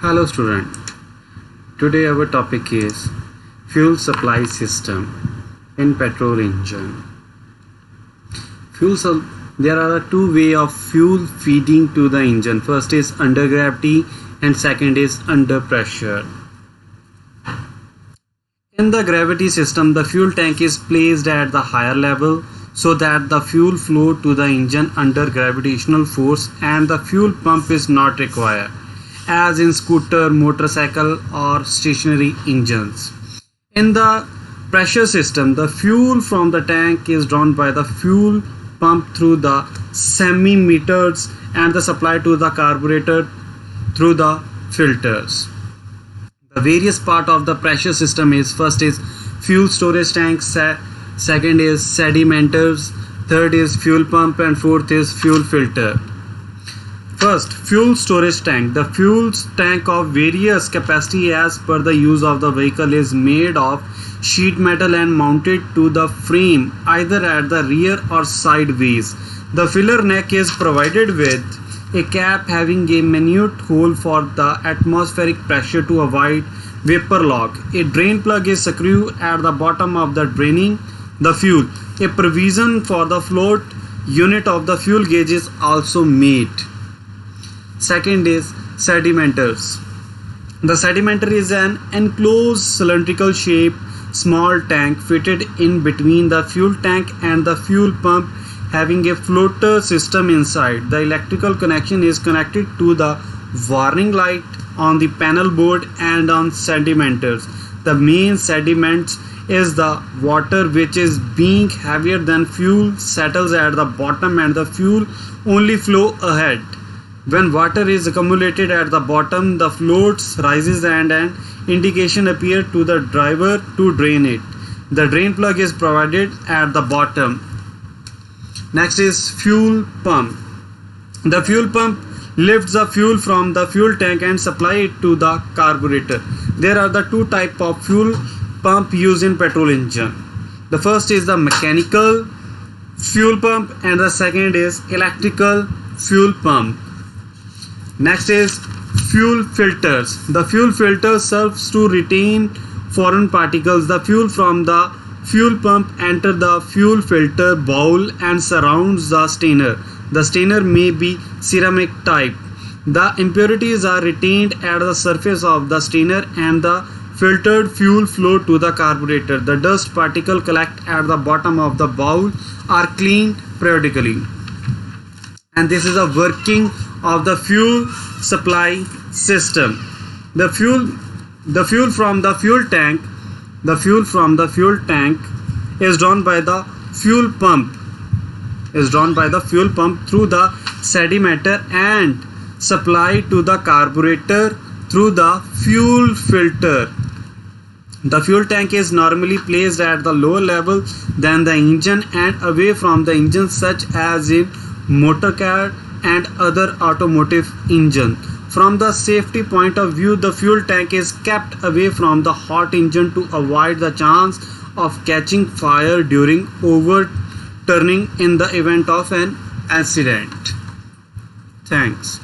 Hello student. Today our topic is fuel supply system in petrol engine. There are two ways of fuel feeding to the engine. First is under gravity and second is under pressure. In the gravity system, the fuel tank is placed at the higher level so that the fuel flow to the engine under gravitational force and the fuel pump is not required, as in scooter, motorcycle or stationary engines. In the pressure system, the fuel from the tank is drawn by the fuel pump through the semi-meters and the supply to the carburetor through the filters. The various part of the pressure system is: first is fuel storage tank, second is sedimenters, third is fuel pump, and fourth is fuel filter. First, fuel storage tank. The fuel tank of various capacity as per the use of the vehicle is made of sheet metal and mounted to the frame either at the rear or sideways. The filler neck is provided with a cap having a minute hole for the atmospheric pressure to avoid vapor lock. A drain plug is screwed at the bottom of the draining the fuel. A provision for the float unit of the fuel gauge is also made. Second is sedimenters. The sedimenter is an enclosed cylindrical shaped small tank fitted in between the fuel tank and the fuel pump, having a floater system inside. The electrical connection is connected to the warning light on the panel board and on sedimenters. The main sediment is the water, which is being heavier than fuel settles at the bottom and the fuel only flow ahead. When water is accumulated at the bottom, the floats rises and an indication appears to the driver to drain it. The drain plug is provided at the bottom. Next is fuel pump. The fuel pump lifts the fuel from the fuel tank and supply it to the carburetor. There are the two types of fuel pump used in petrol engine. The first is the mechanical fuel pump and the second is electrical fuel pump. Next is fuel filters. The fuel filter serves to retain foreign particles. The fuel from the fuel pump enter the fuel filter bowl and surrounds the strainer. The strainer may be ceramic type. The impurities are retained at the surface of the strainer and the filtered fuel flow to the carburetor. The dust particle collect at the bottom of the bowl are cleaned periodically. And this is the working of the fuel supply system. The fuel from the fuel tank is drawn by the fuel pump through the sedimenter and supplied to the carburetor through the fuel filter. The fuel tank is normally placed at the lower level than the engine and away from the engine, such as in motor car and other automotive engine. From the safety point of view, the fuel tank is kept away from the hot engine to avoid the chance of catching fire during overturning in the event of an accident. Thanks.